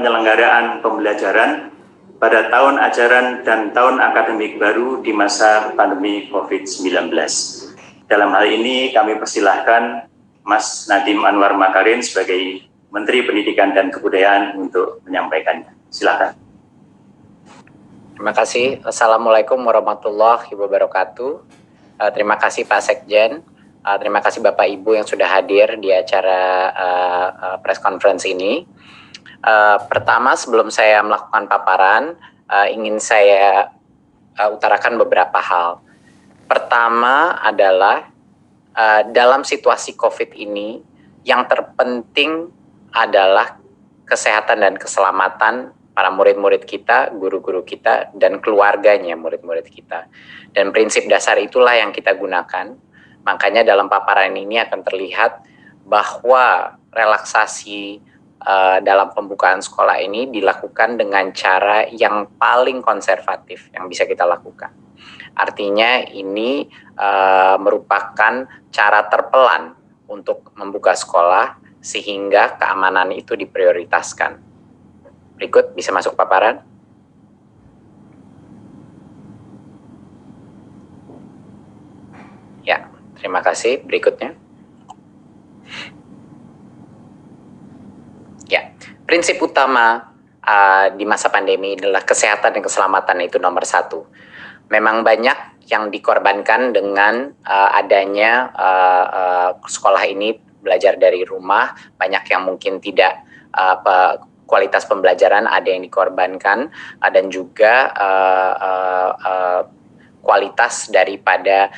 penyelenggaraan pembelajaran pada tahun ajaran dan tahun akademik baru di masa pandemi COVID-19. Dalam hal ini kami persilahkan Mas Nadiem Anwar Makarim sebagai Menteri Pendidikan dan Kebudayaan untuk menyampaikannya. Silakan. Terima kasih. Assalamualaikum warahmatullahi wabarakatuh. Terima kasih Pak Sekjen. Terima kasih Bapak Ibu yang sudah hadir di acara press conference ini. Pertama, sebelum saya melakukan paparan, ingin saya utarakan beberapa hal. Pertama adalah dalam situasi COVID ini, yang terpenting adalah kesehatan dan keselamatan para murid-murid kita, guru-guru kita, dan keluarganya murid-murid kita. Dan prinsip dasar itulah yang kita gunakan. Makanya dalam paparan ini akan terlihat bahwa relaksasi dalam pembukaan sekolah ini dilakukan dengan cara yang paling konservatif yang bisa kita lakukan. Artinya ini merupakan cara terpelan untuk membuka sekolah sehingga keamanan itu diprioritaskan. Berikut bisa masuk paparan. Ya, terima kasih. Berikutnya. Ya, prinsip utama di masa pandemi adalah kesehatan dan keselamatan itu nomor satu. Memang banyak yang dikorbankan dengan adanya sekolah ini belajar dari rumah, banyak yang mungkin tidak kualitas pembelajaran ada yang dikorbankan, dan juga kualitas daripada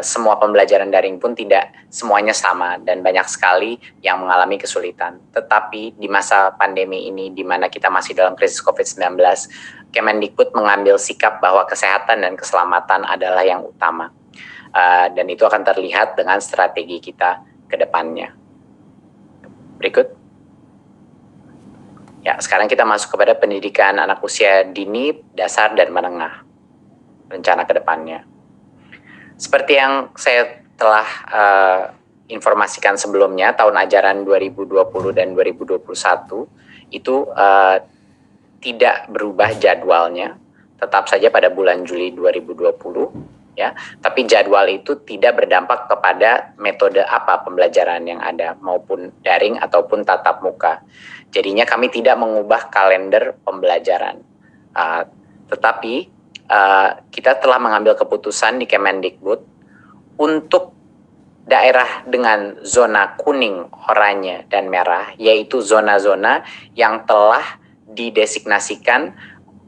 semua pembelajaran daring pun tidak semuanya sama dan banyak sekali yang mengalami kesulitan. Tetapi di masa pandemi ini di mana kita masih dalam krisis COVID-19, Kemendikbud mengambil sikap bahwa kesehatan dan keselamatan adalah yang utama. Dan itu akan terlihat dengan strategi kita ke depannya. Berikut. Ya, sekarang kita masuk kepada pendidikan anak usia dini, dasar, dan menengah. Rencana ke depannya. Seperti yang saya telah informasikan sebelumnya, tahun ajaran 2020 dan 2021 itu tidak berubah jadwalnya, tetap saja pada bulan Juli 2020, ya. Tapi jadwal itu tidak berdampak kepada metode apa pembelajaran yang ada, maupun daring ataupun tatap muka. Jadinya kami tidak mengubah kalender pembelajaran, tetapi kita telah mengambil keputusan di Kemendikbud untuk daerah dengan zona kuning, oranye, dan merah, yaitu zona-zona yang telah didesignasikan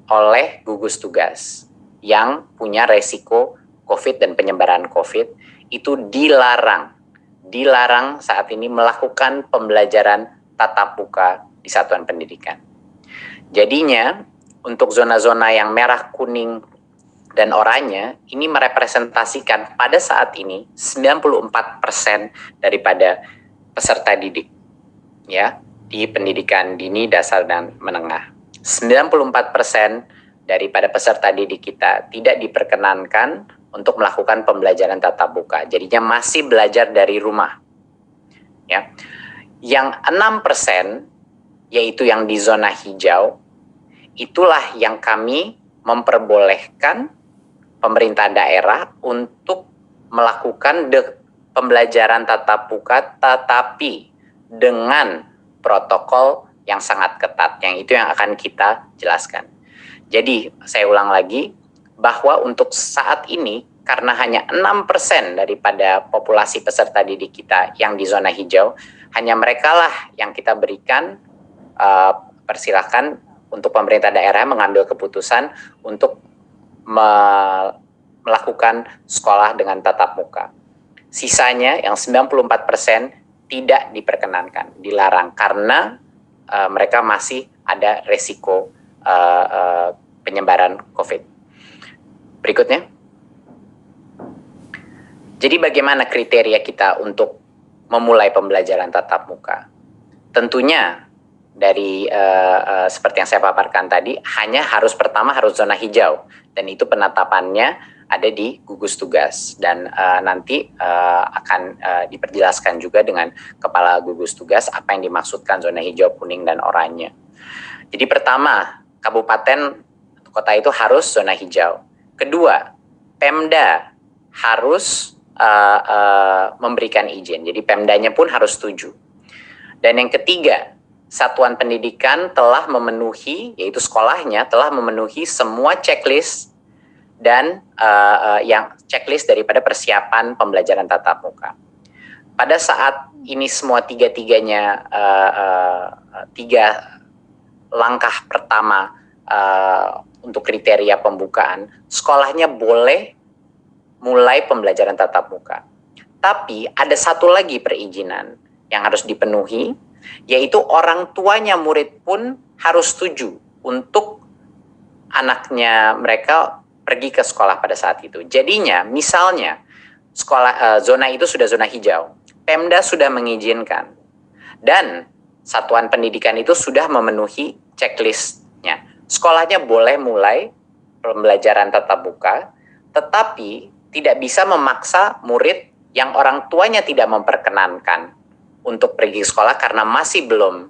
oleh gugus tugas yang punya resiko COVID dan penyebaran COVID, itu dilarang saat ini melakukan pembelajaran tatap muka di satuan pendidikan. Jadinya, untuk zona-zona yang merah, kuning, dan oranye, ini merepresentasikan pada saat ini 94% daripada peserta didik, ya, di pendidikan dini, dasar, dan menengah. 94% daripada peserta didik kita tidak diperkenankan untuk melakukan pembelajaran tatap muka. Jadinya masih belajar dari rumah, ya. Yang 6%, yaitu yang di zona hijau, itulah yang kami memperbolehkan pemerintah daerah untuk melakukan pembelajaran tatap muka, tetapi dengan protokol yang sangat ketat, yang itu yang akan kita jelaskan. Jadi, saya ulang lagi, bahwa untuk saat ini, karena hanya 6% daripada populasi peserta didik kita yang di zona hijau, hanya mereka lah yang kita berikan persilahkan untuk pemerintah daerah mengambil keputusan untuk melakukan sekolah dengan tatap muka. Sisanya yang 94% tidak diperkenankan, dilarang karena mereka masih ada resiko penyebaran COVID. Berikutnya. Jadi bagaimana kriteria kita untuk memulai pembelajaran tatap muka? Tentunya dari seperti yang saya paparkan tadi, hanya pertama harus zona hijau, dan itu penetapannya ada di gugus tugas, dan nanti akan diperjelaskan juga dengan kepala gugus tugas apa yang dimaksudkan zona hijau, kuning, dan oranye. Jadi pertama, kabupaten kota itu harus zona hijau. Kedua, Pemda harus memberikan izin. Jadi Pemdanya pun harus setuju. Dan yang ketiga, satuan pendidikan telah memenuhi, yaitu sekolahnya telah memenuhi semua checklist dan yang checklist daripada persiapan pembelajaran tatap muka. Pada saat ini semua tiga-tiganya tiga langkah pertama untuk kriteria pembukaan, sekolahnya boleh mulai pembelajaran tatap muka. Tapi ada satu lagi perizinan yang harus dipenuhi, yaitu orang tuanya murid pun harus setuju untuk anaknya mereka pergi ke sekolah pada saat itu. Jadinya, misalnya sekolah zona itu sudah zona hijau, Pemda sudah mengizinkan, dan satuan pendidikan itu sudah memenuhi checklistnya. Sekolahnya boleh mulai pembelajaran tatap muka, tetapi tidak bisa memaksa murid yang orang tuanya tidak memperkenankan untuk pergi ke sekolah karena masih belum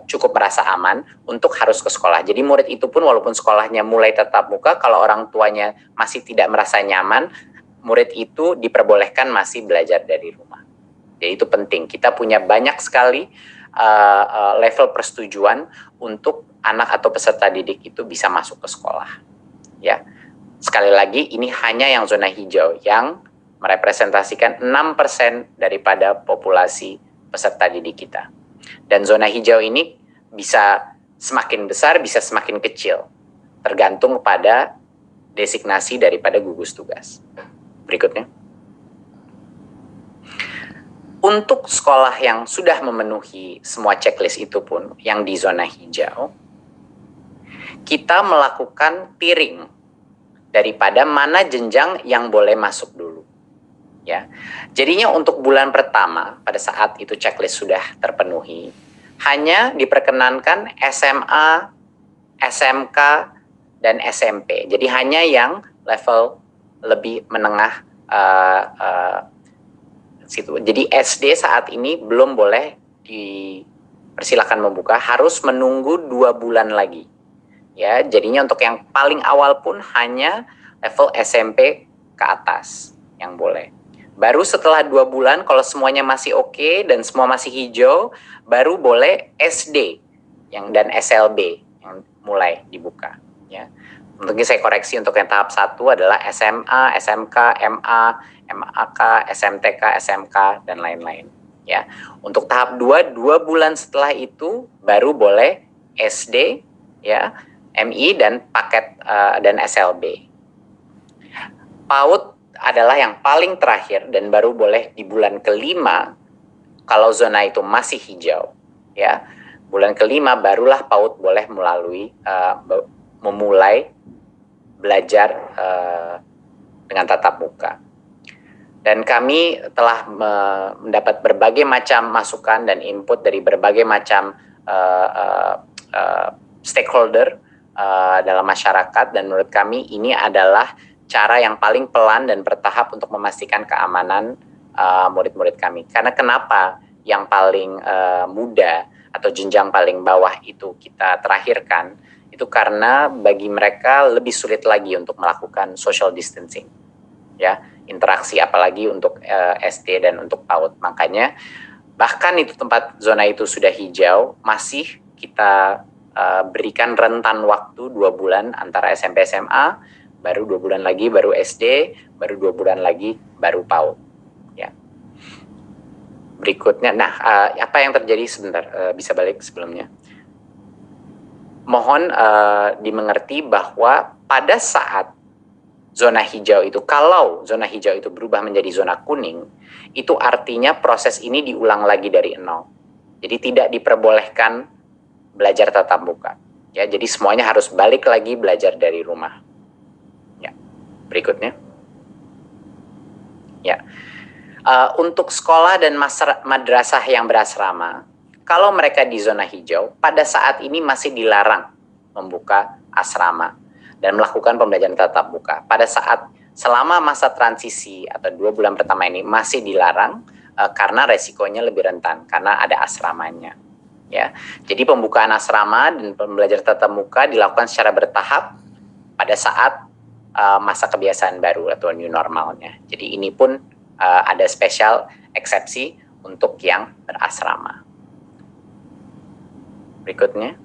cukup merasa aman untuk harus ke sekolah. Jadi murid itu pun walaupun sekolahnya mulai tatap muka, kalau orang tuanya masih tidak merasa nyaman, murid itu diperbolehkan masih belajar dari rumah. Jadi itu penting. Kita punya banyak sekali level persetujuan untuk anak atau peserta didik itu bisa masuk ke sekolah. Ya, sekali lagi ini hanya yang zona hijau yang merepresentasikan 6% daripada populasi peserta didik kita. Dan zona hijau ini bisa semakin besar, bisa semakin kecil, tergantung pada designasi daripada gugus tugas. Berikutnya. Untuk sekolah yang sudah memenuhi semua checklist itu pun, yang di zona hijau, kita melakukan tiering daripada mana jenjang yang boleh masuk dulu. Ya, jadinya untuk bulan pertama pada saat itu checklist sudah terpenuhi, hanya diperkenankan SMA, SMK, dan SMP. Jadi hanya yang level lebih menengah situ. Jadi SD saat ini belum boleh dipersilakan membuka, harus menunggu 2 bulan lagi. Ya, jadinya untuk yang paling awal pun hanya level SMP ke atas yang boleh. Baru setelah 2 bulan kalau semuanya masih oke dan semua masih hijau, baru boleh SD dan SLB yang mulai dibuka. Ya. Mungkin saya koreksi untuk yang tahap 1 adalah SMA, SMK, MA, MAK, SMTK, SMK, dan lain-lain. Ya. Untuk tahap 2, 2 bulan setelah itu baru boleh SD, ya, MI, dan paket dan SLB. PAUD adalah yang paling terakhir dan baru boleh di bulan ke-5 kalau zona itu masih hijau. Ya. Bulan ke-5 barulah PAUD boleh memulai belajar dengan tatap muka. Dan kami telah mendapat berbagai macam masukan dan input dari berbagai macam stakeholder dalam masyarakat, dan menurut kami ini adalah cara yang paling pelan dan bertahap untuk memastikan keamanan murid-murid kami. Karena kenapa yang paling muda atau jenjang paling bawah itu kita terakhirkan, itu karena bagi mereka lebih sulit lagi untuk melakukan social distancing, ya, interaksi, apalagi untuk SD dan untuk PAUD. Makanya bahkan itu tempat zona itu sudah hijau, masih kita berikan rentan waktu 2 bulan antara SMP SMA, baru 2 bulan lagi baru SD, baru 2 bulan lagi baru PAUD. Ya. Berikutnya, apa yang terjadi sebentar, bisa balik sebelumnya. Mohon dimengerti bahwa pada saat zona hijau itu, kalau zona hijau itu berubah menjadi zona kuning, itu artinya proses ini diulang lagi dari nol. Jadi tidak diperbolehkan belajar tatap muka. Ya, jadi semuanya harus balik lagi belajar dari rumah. Ya, berikutnya. Ya, untuk sekolah dan madrasah yang berasrama, kalau mereka di zona hijau, pada saat ini masih dilarang membuka asrama dan melakukan pembelajaran tatap muka. Pada saat selama masa transisi atau 2 bulan pertama ini masih dilarang karena resikonya lebih rentan, karena ada asramanya. Ya, jadi pembukaan asrama dan pembelajaran tatap muka dilakukan secara bertahap pada saat masa kebiasaan baru atau new normalnya. Jadi ini pun ada spesial eksepsi untuk yang berasrama. Berikutnya.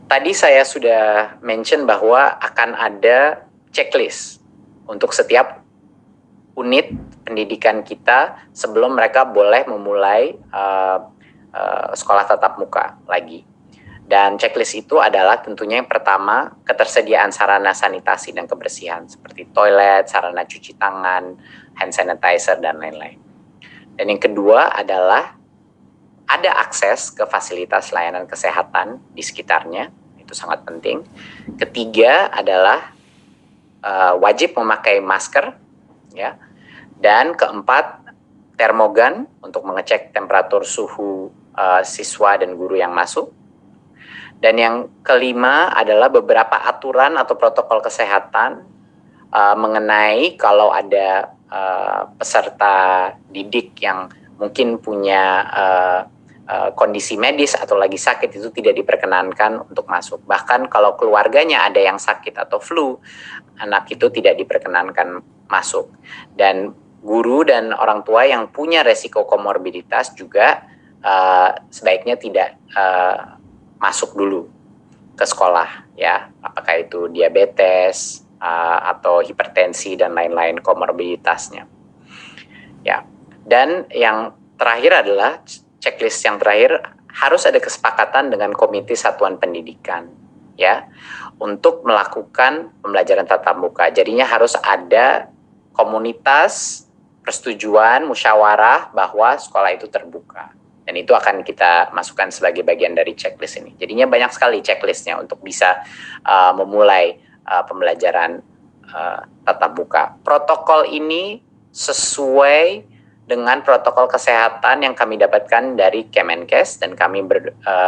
Tadi saya sudah mention bahwa akan ada checklist untuk setiap unit pendidikan kita sebelum mereka boleh memulai sekolah tatap muka lagi. Dan checklist itu adalah tentunya yang pertama, ketersediaan sarana sanitasi dan kebersihan seperti toilet, sarana cuci tangan, hand sanitizer, dan lain-lain. Dan yang kedua adalah ada akses ke fasilitas layanan kesehatan di sekitarnya, itu sangat penting. Ketiga adalah wajib memakai masker, ya. Dan keempat, termogan untuk mengecek temperatur suhu siswa dan guru yang masuk. Dan yang kelima adalah beberapa aturan atau protokol kesehatan mengenai kalau ada peserta didik yang mungkin punya kondisi medis atau lagi sakit, itu tidak diperkenankan untuk masuk. Bahkan kalau keluarganya ada yang sakit atau flu, anak itu tidak diperkenankan masuk. Dan guru dan orang tua yang punya resiko komorbiditas juga sebaiknya tidak masuk dulu ke sekolah, ya, apakah itu diabetes atau hipertensi dan lain-lain komorbiditasnya, ya. Dan yang terakhir adalah checklist yang terakhir, harus ada kesepakatan dengan komite satuan pendidikan, ya, untuk melakukan pembelajaran tatap muka. Jadinya harus ada komunitas persetujuan musyawarah bahwa sekolah itu terbuka. Dan itu akan kita masukkan sebagai bagian dari checklist ini. Jadinya banyak sekali checklistnya untuk bisa memulai pembelajaran tatap muka. Protokol ini sesuai dengan protokol kesehatan yang kami dapatkan dari Kemenkes, dan kami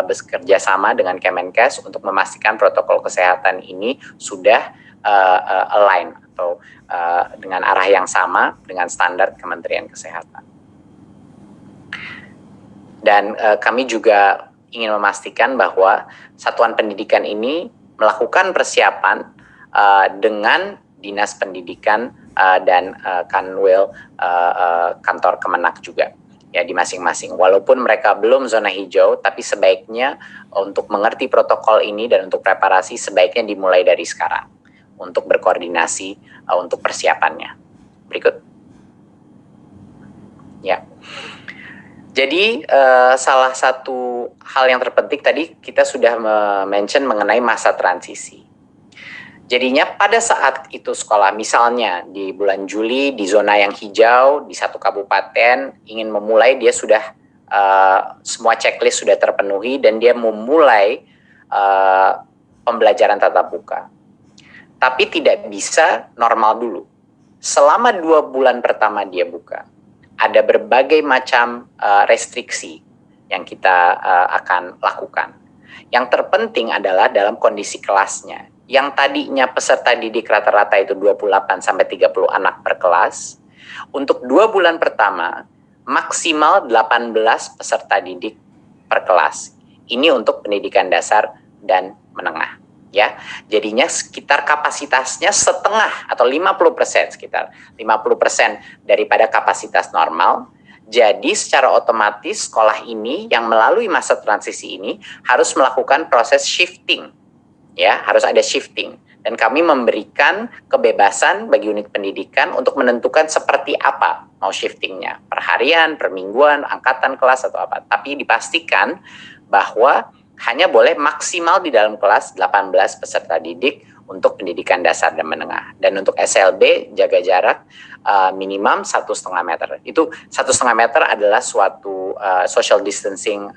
bekerja sama dengan Kemenkes untuk memastikan protokol kesehatan ini sudah align atau dengan arah yang sama dengan standar Kementerian Kesehatan. Dan kami juga ingin memastikan bahwa satuan pendidikan ini melakukan persiapan dengan Dinas Pendidikan dan Kanwil kantor Kemenak juga, ya, di masing-masing. Walaupun mereka belum zona hijau, tapi sebaiknya untuk mengerti protokol ini dan untuk preparasi sebaiknya dimulai dari sekarang untuk berkoordinasi untuk persiapannya. Berikut. Ya. Jadi salah satu hal yang terpenting tadi kita sudah mention mengenai masa transisi. Jadinya pada saat itu sekolah, misalnya di bulan Juli di zona yang hijau di satu kabupaten ingin memulai, dia sudah semua checklist sudah terpenuhi dan dia memulai pembelajaran tatap muka. Tapi tidak bisa normal dulu. Selama 2 bulan pertama dia buka, ada berbagai macam restriksi yang kita akan lakukan. Yang terpenting adalah dalam kondisi kelasnya. Yang tadinya peserta didik rata-rata itu 28-30 anak per kelas, untuk 2 bulan pertama maksimal 18 peserta didik per kelas. Ini untuk pendidikan dasar dan menengah. Ya, jadinya sekitar kapasitasnya setengah atau 50%, sekitar 50% daripada kapasitas normal. Jadi secara otomatis sekolah ini yang melalui masa transisi ini harus melakukan proses shifting, ya, harus ada shifting. Dan kami memberikan kebebasan bagi unit pendidikan untuk menentukan seperti apa mau shiftingnya, per harian, per mingguan, angkatan kelas atau apa. Tapi dipastikan bahwa hanya boleh maksimal di dalam kelas 18 peserta didik untuk pendidikan dasar dan menengah. Dan untuk SLB jaga jarak minimum 1,5 meter. Itu 1,5 meter adalah suatu social distancing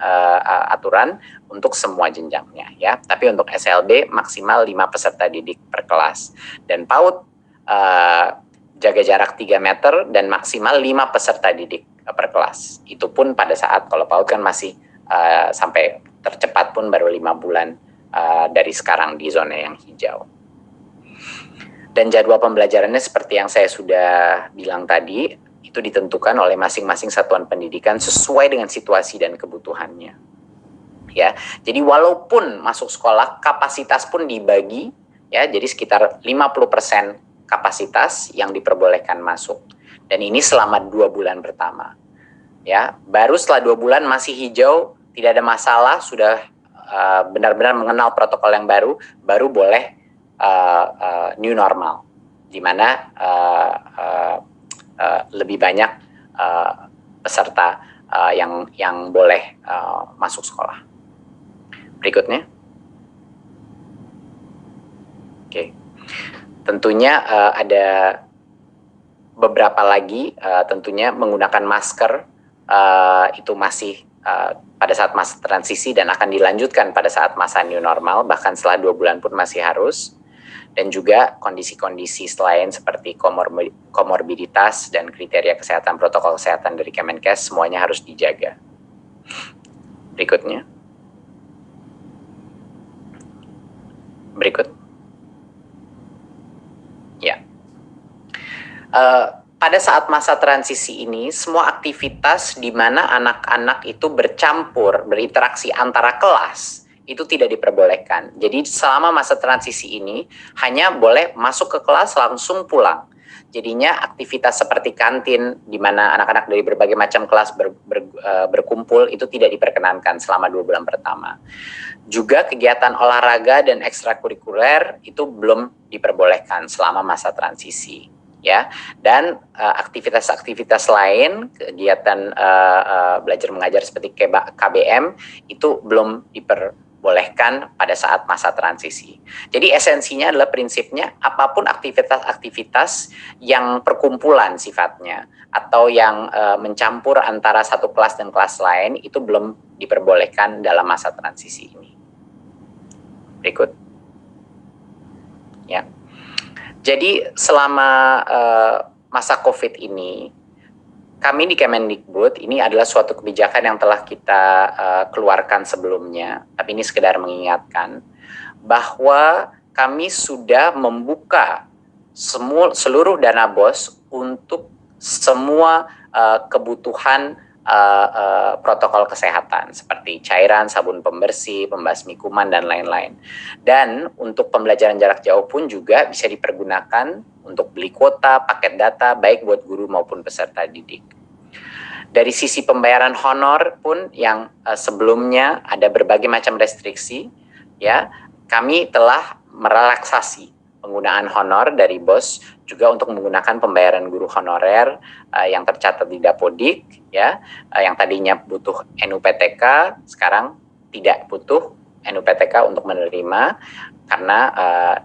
aturan untuk semua jenjangnya, ya. Tapi untuk SLB maksimal 5 peserta didik per kelas. Dan PAUD jaga jarak 3 meter dan maksimal 5 peserta didik per kelas. Itu pun pada saat kalau PAUD kan masih sampai tercepat pun baru 5 bulan dari sekarang di zona yang hijau. Dan jadwal pembelajarannya seperti yang saya sudah bilang tadi, itu ditentukan oleh masing-masing satuan pendidikan sesuai dengan situasi dan kebutuhannya. Ya, jadi walaupun masuk sekolah, kapasitas pun dibagi, ya, jadi sekitar 50% kapasitas yang diperbolehkan masuk. Dan ini selama 2 bulan pertama. Ya, baru setelah 2 bulan masih hijau, tidak ada masalah, sudah benar-benar mengenal protokol yang baru boleh new normal, di mana lebih banyak peserta yang boleh masuk sekolah. Berikutnya, oke. Tentunya ada beberapa lagi, tentunya menggunakan masker itu masih pada saat masa transisi dan akan dilanjutkan pada saat masa new normal, bahkan setelah 2 bulan pun masih harus. Dan juga kondisi-kondisi selain seperti komorbiditas dan kriteria kesehatan, protokol kesehatan dari Kemenkes semuanya harus dijaga. Berikutnya. Berikut. Ya. Pada saat masa transisi ini, semua aktivitas di mana anak-anak itu bercampur, berinteraksi antara kelas, itu tidak diperbolehkan. Jadi selama masa transisi ini, hanya boleh masuk ke kelas langsung pulang. Jadinya aktivitas seperti kantin, di mana anak-anak dari berbagai macam kelas berkumpul, itu tidak diperkenankan selama 2 bulan pertama. Juga kegiatan olahraga dan ekstrakurikuler itu belum diperbolehkan selama masa transisi. Ya, dan aktivitas-aktivitas lain, kegiatan belajar mengajar seperti KBM itu belum diperbolehkan pada saat masa transisi. Jadi esensinya adalah prinsipnya apapun aktivitas-aktivitas yang perkumpulan sifatnya atau yang mencampur antara satu kelas dan kelas lain itu belum diperbolehkan dalam masa transisi ini. Berikut. Ya. Jadi selama masa COVID ini, kami di Kemendikbud, ini adalah suatu kebijakan yang telah kita keluarkan sebelumnya, tapi ini sekedar mengingatkan, bahwa kami sudah membuka seluruh dana BOS untuk semua kebutuhan protokol kesehatan seperti cairan, sabun pembersih, pembasmi kuman, dan lain-lain. Dan untuk pembelajaran jarak jauh pun juga bisa dipergunakan untuk beli kuota, paket data, baik buat guru maupun peserta didik. Dari sisi pembayaran honor pun yang sebelumnya ada berbagai macam restriksi, ya, kami telah merelaksasi penggunaan honor dari BOS juga untuk menggunakan pembayaran guru honorer yang tercatat di Dapodik, ya, yang tadinya butuh NUPTK sekarang tidak butuh NUPTK untuk menerima karena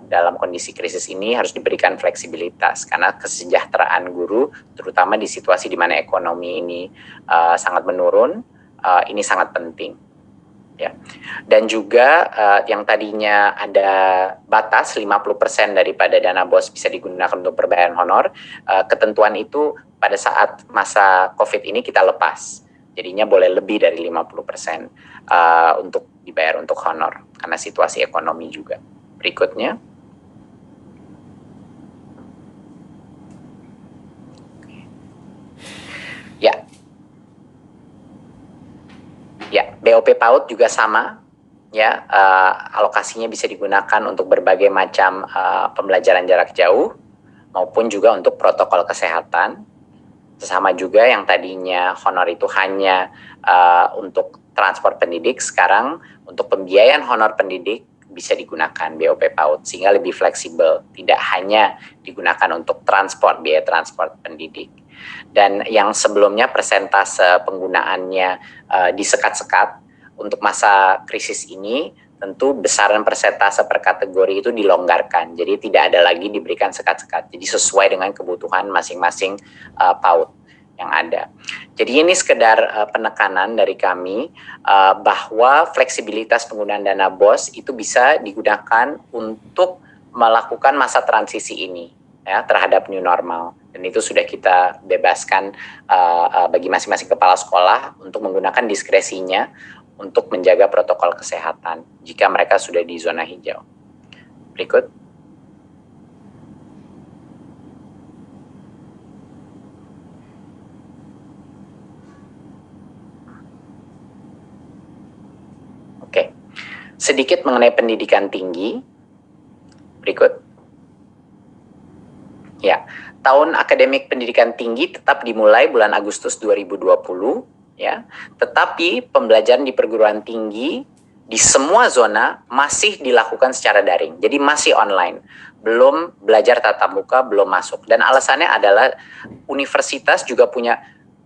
dalam kondisi krisis ini harus diberikan fleksibilitas karena kesejahteraan guru terutama di situasi di mana ekonomi ini sangat menurun, ini sangat penting. Ya. Dan juga yang tadinya ada batas 50% daripada dana BOS bisa digunakan untuk pembayaran honor, ketentuan itu pada saat masa COVID ini kita lepas. Jadinya boleh lebih dari 50% untuk dibayar untuk honor karena situasi ekonomi juga. Berikutnya. Ya. Ya, BOP PAUD juga sama, ya, alokasinya bisa digunakan untuk berbagai macam pembelajaran jarak jauh maupun juga untuk protokol kesehatan. Sama juga yang tadinya honor itu hanya untuk transport pendidik, sekarang untuk pembiayaan honor pendidik bisa digunakan BOP PAUD sehingga lebih fleksibel, tidak hanya digunakan untuk transport, biaya transport pendidik. Dan yang sebelumnya persentase penggunaannya disekat-sekat, untuk masa krisis ini tentu besaran persentase per kategori itu dilonggarkan, jadi tidak ada lagi diberikan sekat-sekat, jadi sesuai dengan kebutuhan masing-masing PAUD yang ada. Jadi ini sekedar penekanan dari kami bahwa fleksibilitas penggunaan dana BOS itu bisa digunakan untuk melakukan masa transisi ini, ya, terhadap new normal. Dan itu sudah kita bebaskan bagi masing-masing kepala sekolah untuk menggunakan diskresinya untuk menjaga protokol kesehatan jika mereka sudah di zona hijau. Berikut. Sedikit mengenai pendidikan tinggi. Berikut. Ya, tahun akademik pendidikan tinggi tetap dimulai bulan Agustus 2020, ya. Tetapi pembelajaran di perguruan tinggi di semua zona masih dilakukan secara daring. Jadi masih online. Belum belajar tatap muka, belum masuk. Dan alasannya adalah universitas juga punya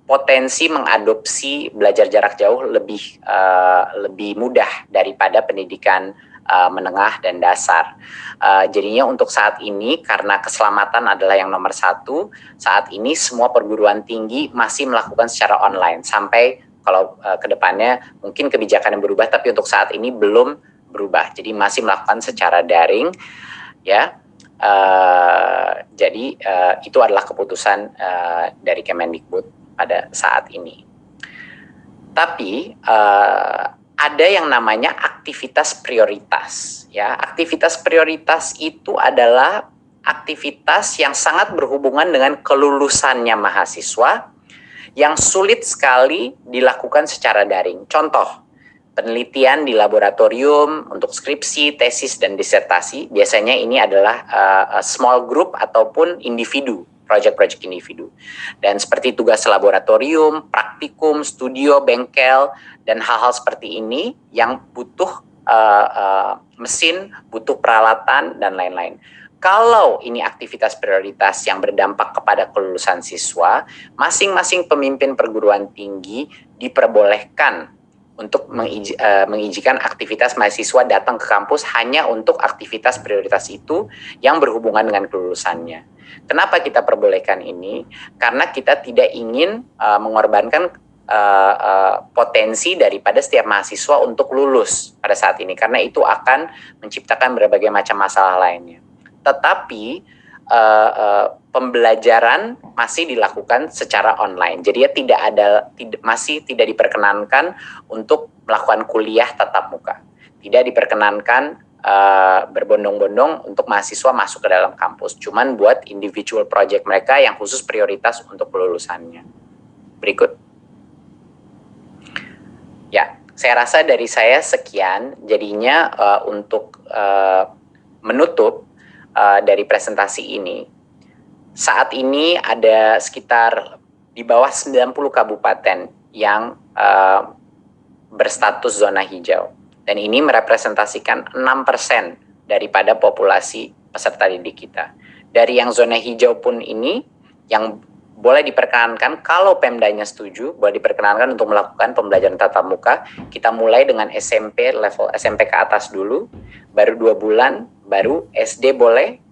potensi mengadopsi belajar jarak jauh lebih mudah daripada pendidikan menengah dan dasar. Jadinya untuk saat ini, karena keselamatan adalah yang nomor satu, saat ini semua perguruan tinggi masih melakukan secara online. Sampai kalau ke depannya mungkin kebijakan yang berubah, tapi untuk saat ini belum berubah. Jadi masih melakukan secara daring, ya. Jadi itu adalah keputusan dari Kemendikbud pada saat ini. Tapi ada yang namanya aktivitas prioritas, ya. Aktivitas prioritas itu adalah aktivitas yang sangat berhubungan dengan kelulusannya mahasiswa yang sulit sekali dilakukan secara daring. Contoh, penelitian di laboratorium untuk skripsi, tesis, dan disertasi. Biasanya ini adalah small group ataupun individu, project-project individu. Dan seperti tugas laboratorium, praktikum, studio, bengkel, dan hal-hal seperti ini yang butuh mesin, butuh peralatan, dan lain-lain. Kalau ini aktivitas prioritas yang berdampak kepada kelulusan siswa, masing-masing pemimpin perguruan tinggi diperbolehkan untuk mengizinkan aktivitas mahasiswa datang ke kampus hanya untuk aktivitas prioritas itu yang berhubungan dengan kelulusannya. Kenapa kita perbolehkan ini? Karena kita tidak ingin mengorbankan potensi daripada setiap mahasiswa untuk lulus pada saat ini, karena itu akan menciptakan berbagai macam masalah lainnya. Tetapi pembelajaran masih dilakukan secara online. Jadi masih tidak diperkenankan untuk melakukan kuliah tatap muka. Tidak diperkenankan berbondong-bondong untuk mahasiswa masuk ke dalam kampus. Cuman buat individual project mereka yang khusus prioritas untuk kelulusannya. Berikut. Ya, saya rasa dari saya sekian. Jadinya untuk menutup dari presentasi ini, saat ini ada sekitar di bawah 90 kabupaten yang berstatus zona hijau. Dan ini merepresentasikan 6% daripada populasi peserta didik kita. Dari yang zona hijau pun ini, yang boleh diperkenankan, kalau Pemdanya setuju, boleh diperkenankan untuk melakukan pembelajaran tatap muka. Kita mulai dengan SMP, level SMP ke atas dulu, baru 2 bulan, baru SD boleh,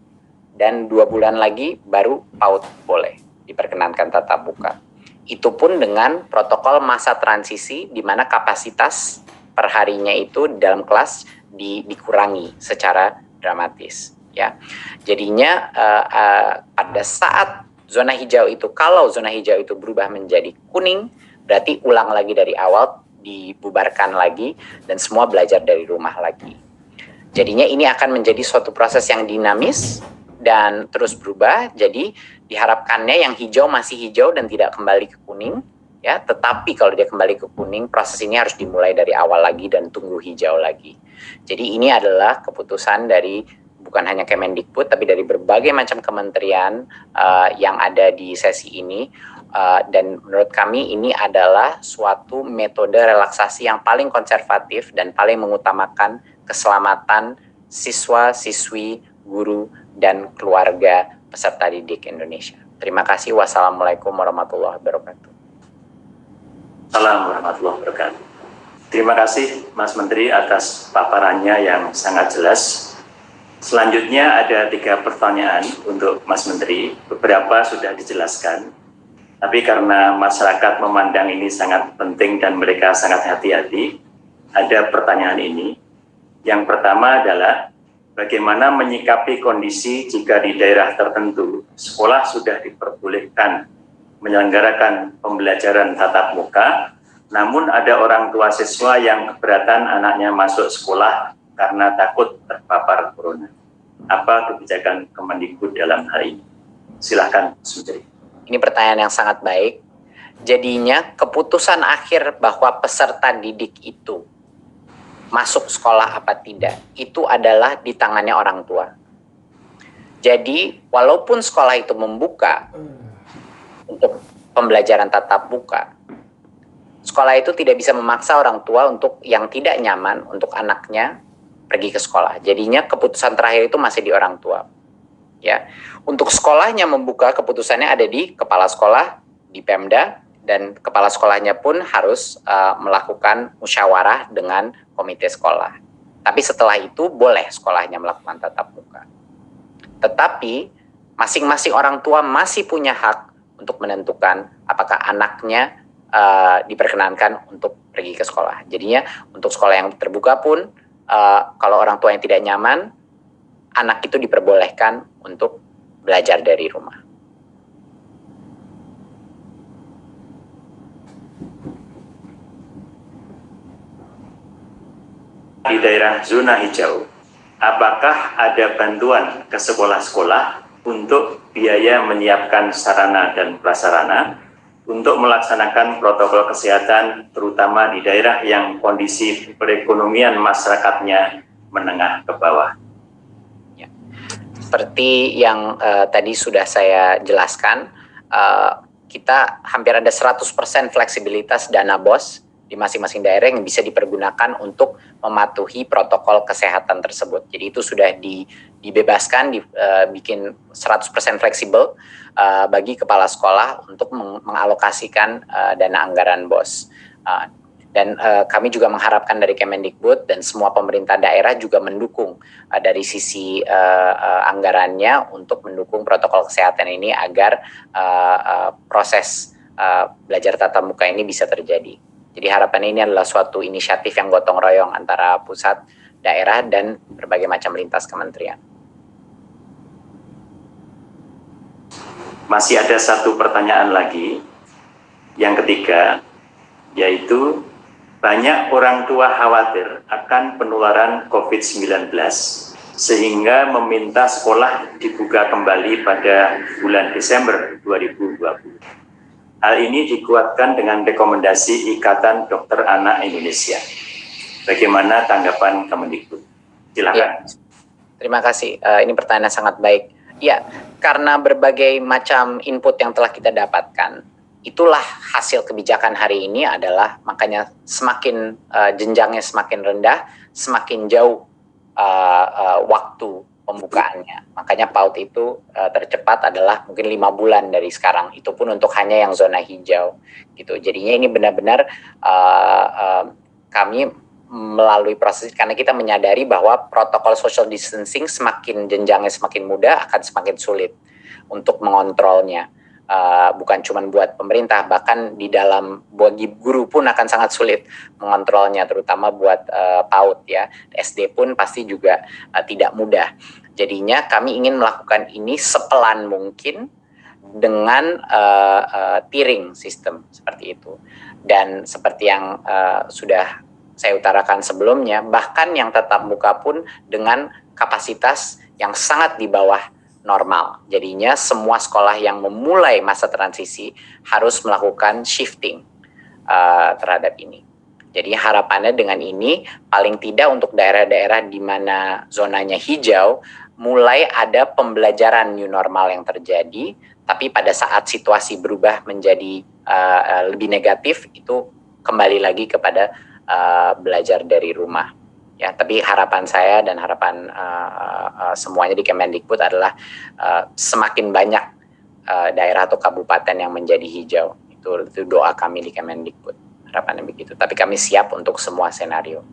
dan 2 bulan lagi baru PAUD boleh diperkenankan tatap muka. Itu pun dengan protokol masa transisi, di mana kapasitas perharinya itu dalam kelas dikurangi secara dramatis. Ya, jadinya pada saat zona hijau itu, kalau zona hijau itu berubah menjadi kuning, berarti ulang lagi dari awal, dibubarkan lagi, dan semua belajar dari rumah lagi. Jadinya ini akan menjadi suatu proses yang dinamis dan terus berubah. Jadi diharapkannya yang hijau masih hijau dan tidak kembali ke kuning, ya. Tetapi kalau dia kembali ke kuning, proses ini harus dimulai dari awal lagi dan tunggu hijau lagi. Jadi ini adalah keputusan dari bukan hanya Kemendikbud, tapi dari berbagai macam kementerian yang ada di sesi ini. Dan menurut kami ini adalah suatu metode relaksasi yang paling konservatif dan paling mengutamakan keselamatan siswa, siswi, guru, dan keluarga peserta didik Indonesia. Terima kasih. Wassalamualaikum warahmatullahi wabarakatuh. Assalamualaikum warahmatullahi wabarakatuh. Terima kasih Mas Menteri atas paparannya yang sangat jelas. Selanjutnya ada 3 pertanyaan untuk Mas Menteri. Beberapa sudah dijelaskan, tapi karena masyarakat memandang ini sangat penting dan mereka sangat hati-hati, ada pertanyaan ini. Yang pertama adalah bagaimana menyikapi kondisi jika di daerah tertentu sekolah sudah diperbolehkan menyelenggarakan pembelajaran tatap muka, namun ada orang tua siswa yang keberatan anaknya masuk sekolah karena takut terpapar corona. Apa kebijakan Kemendikbud dalam hal ini? Silakan, Mas Menteri. Ini pertanyaan yang sangat baik. Jadinya keputusan akhir bahwa peserta didik itu masuk sekolah apa tidak, itu adalah di tangannya orang tua. Jadi walaupun sekolah itu membuka untuk pembelajaran tatap muka, sekolah itu tidak bisa memaksa orang tua untuk yang tidak nyaman untuk anaknya pergi ke sekolah. Jadinya keputusan terakhir itu masih di orang tua. Ya, untuk sekolahnya membuka, keputusannya ada di kepala sekolah, di Pemda, dan kepala sekolahnya pun harus melakukan musyawarah dengan komite sekolah. Tapi setelah itu boleh sekolahnya melakukan tatap muka. Tetapi masing-masing orang tua masih punya hak untuk menentukan apakah anaknya diperkenankan untuk pergi ke sekolah. Jadinya untuk sekolah yang terbuka pun, kalau orang tua yang tidak nyaman, anak itu diperbolehkan untuk belajar dari rumah. Di daerah zona hijau, apakah ada bantuan ke sekolah-sekolah untuk biaya menyiapkan sarana dan prasarana untuk melaksanakan protokol kesehatan, terutama di daerah yang kondisi perekonomian masyarakatnya menengah ke bawah? Ya. Seperti yang tadi sudah saya jelaskan, kita hampir ada 100% fleksibilitas dana BOS di masing-masing daerah yang bisa dipergunakan untuk mematuhi protokol kesehatan tersebut. Jadi itu sudah dibebaskan, dibikin 100% fleksibel bagi kepala sekolah untuk mengalokasikan dana anggaran BOS. Dan kami juga mengharapkan dari Kemendikbud dan semua pemerintah daerah juga mendukung dari sisi anggarannya untuk mendukung protokol kesehatan ini agar proses belajar tatap muka ini bisa terjadi. Jadi harapan ini adalah suatu inisiatif yang gotong royong antara pusat, daerah, dan berbagai macam lintas kementerian. Masih ada satu pertanyaan lagi, yang ketiga, yaitu banyak orang tua khawatir akan penularan COVID-19 sehingga meminta sekolah dibuka kembali pada bulan Desember 2020. Hal ini dikuatkan dengan rekomendasi Ikatan Dokter Anak Indonesia. Bagaimana tanggapan Kemendikbud? Silakan. Ya, terima kasih. Ini pertanyaan sangat baik. Ya, karena berbagai macam input yang telah kita dapatkan, itulah hasil kebijakan hari ini adalah makanya semakin jenjangnya semakin rendah, semakin jauh waktu pembukaannya. Makanya PAUD itu tercepat adalah mungkin 5 bulan dari sekarang. Itu pun untuk hanya yang zona hijau. Gitu. Jadinya ini benar-benar kami melalui proses, karena kita menyadari bahwa protokol social distancing semakin jenjangnya semakin mudah akan semakin sulit untuk mengontrolnya. Bukan cuma buat pemerintah, bahkan di dalam bagi guru pun akan sangat sulit mengontrolnya, terutama buat PAUD ya. SD pun pasti juga tidak mudah. Jadinya kami ingin melakukan ini sepelan mungkin dengan tiering sistem seperti itu. Dan seperti yang sudah saya utarakan sebelumnya, bahkan yang tatap muka pun dengan kapasitas yang sangat di bawah normal. Jadinya semua sekolah yang memulai masa transisi harus melakukan shifting terhadap ini. Jadi harapannya dengan ini paling tidak untuk daerah-daerah di mana zonanya hijau mulai ada pembelajaran new normal yang terjadi, tapi pada saat situasi berubah menjadi lebih negatif itu kembali lagi kepada belajar dari rumah. Ya, tapi harapan saya dan harapan semuanya di Kemendikbud adalah semakin banyak daerah atau kabupaten yang menjadi hijau. Itu doa kami di Kemendikbud. Harapannya begitu. Tapi kami siap untuk semua senario.